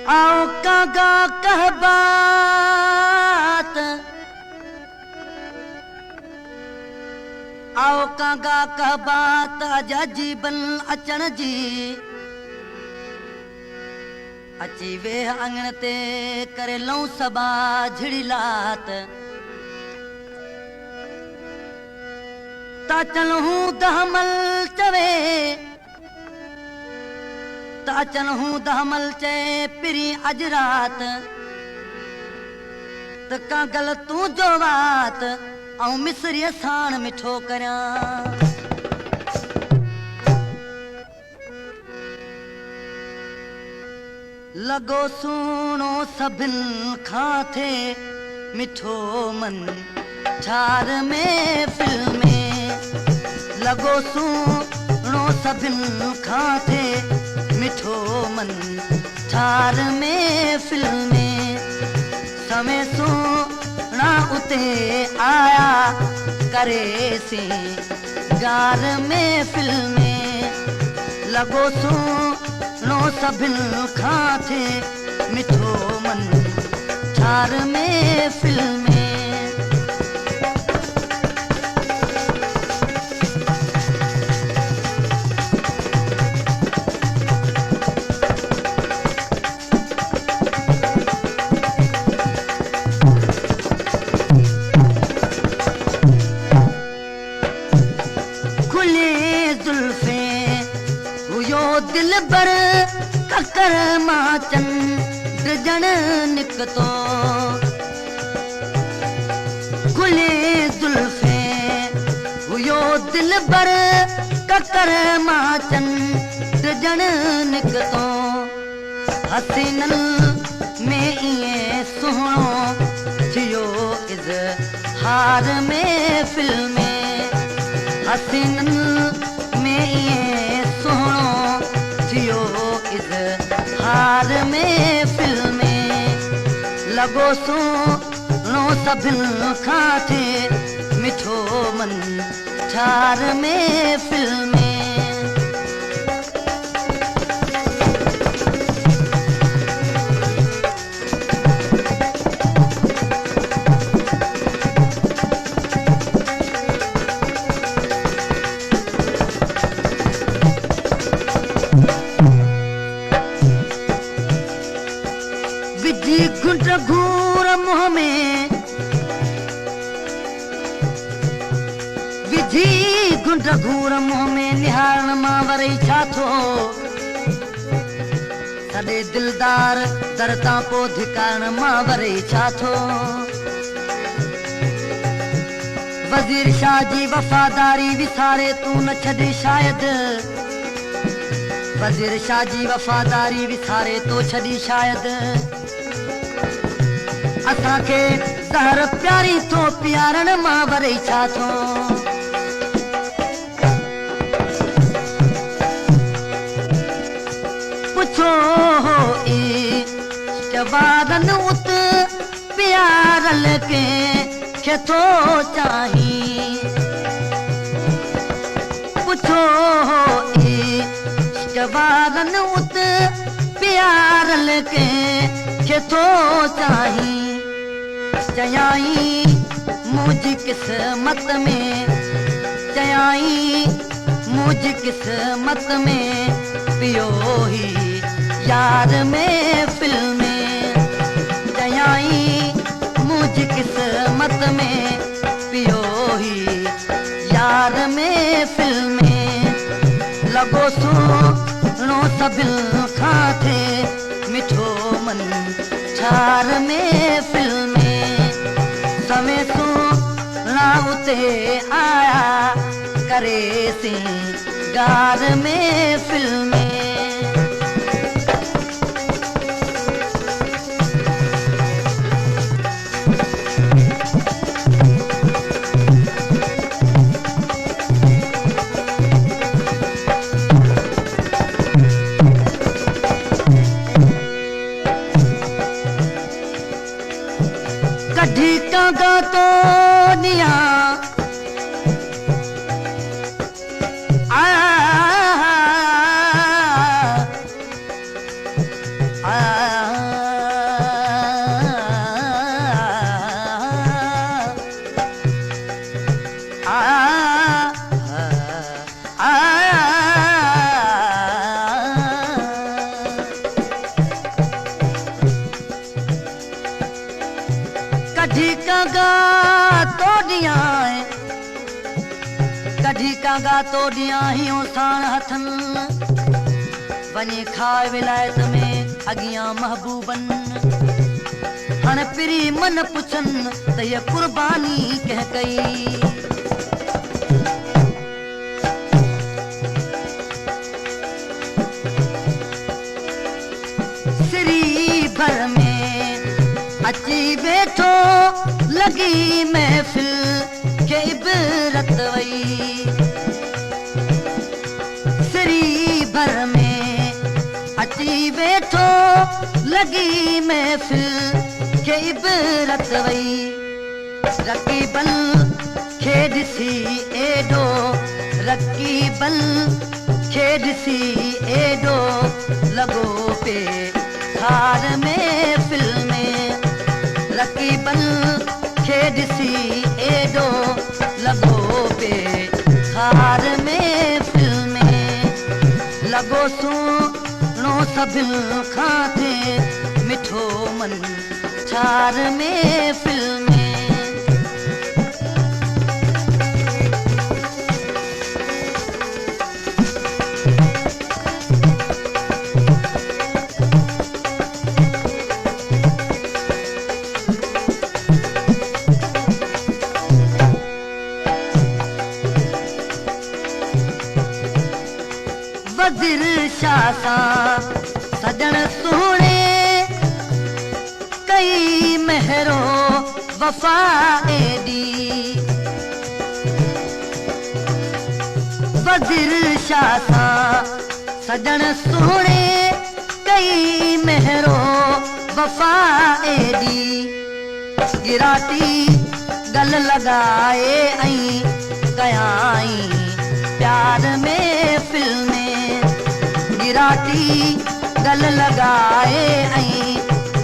आओ कागा कह बात, आओ कागा कह बात अजा जीवन अचण जी। अची वे अंगण ते करे लऊं सबा झिड़ी लात। ता चलूं दहमल चवे, ता चलूं दहमल चे पिरी अज रात। त का गल तू जो बात आऊं मिसरी साण मिठो करयां। लगो सुनो सभिन खां थे मिठो मन ठार महफिल में। लगो सुनो सभिन खां थे मिठो मन ठार महफिल में। समय सुना उते आया करे से गार महफिल में। लगो सुनो सभिन खां थे मिठो मन ठार महफिल में। दिल बर ककर माचन जण निकतो। खुले जुल्फे हुयो दिल बर ककर माचन जण निकतो। हसीनन में इए सुहणो थियो इज़हार महफिल में। हसीनन में इए सुहणो थियो इज़हार महफिल में। लगो सुनो सभिन खां थे मिठो मन ठार महफिल में। घुंट घूर मुँह में विधि घुंट घूर मुँह में निहारण मां वरई छा थो। सॾे दिलदार दर तां पोइ धिकारण मां वरई छा थो। वज़ीर शाह जी वफ़ादारी विसारे तू न छॾे शायद। वज़ीर शाह जी वफ़ादारी विसारे तो छॾी शायद। असांखे ज़हर प्यारी थो प्यारण मां वरई छा थो। पुछो हो इश्क वारन उत प्यारल के थो चाही। पुछो हो इश्क वारन उत प्यारल के थो चाही। चयाई मुझी किस्मत में, चयाई मुझी किस्मत में पियो ही यार महफिल में। चयाई मुझी किस्मत में पियो ही यार महफिल में। लगो सुनो सभिन खां थे मिठो मन ठार महफिल में। समय सुना उते आया करे से गार महफिल में। कढ़ी कागा तो निया लगा तो ॾियां साण हथन वञे खाए विलायत में अॻियां महबूबन हाणे पिरी मन पुछन त हीअ कुर्बानी कंहिं कई सिरी भर में अची वेठो लगी महफ़िल के इबरत वई सिरी भर में अची वेठो लगी महफ़िल के इबरत वई रकीबन खे ॾिसी एॾो रकीबन खे ॾिसी एॾो लॻो पे खार में फिल्म रकीबन खे ॾिसी एॾो लॻो पे खार में फिल्म लॻो सुहिणो सभिनि खां थिए मिठो मन छार में फिल्म वज़ीर शाह सां सजण सुहिणे कई महरो वफ़ा एॾी वज़ीर शाह सां सजण सुहिणे कई महरो वफ़ा एॾी गिराती गल लॻाए ऐं कयाई प्यार में फिल्म गिराती गल लॻाए ऐं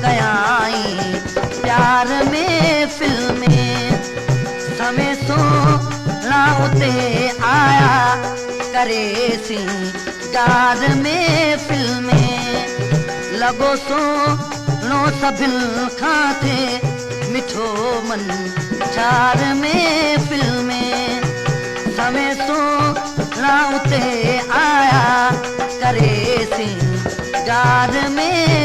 कयाई प्यार में फिल्म समय सोना उते आया करे सिंगार में फिल्म लॻो सुहिणो सभिनि खां थिए मिठो मन छार में फिल्म समय सोना उते आया करे सिंगार में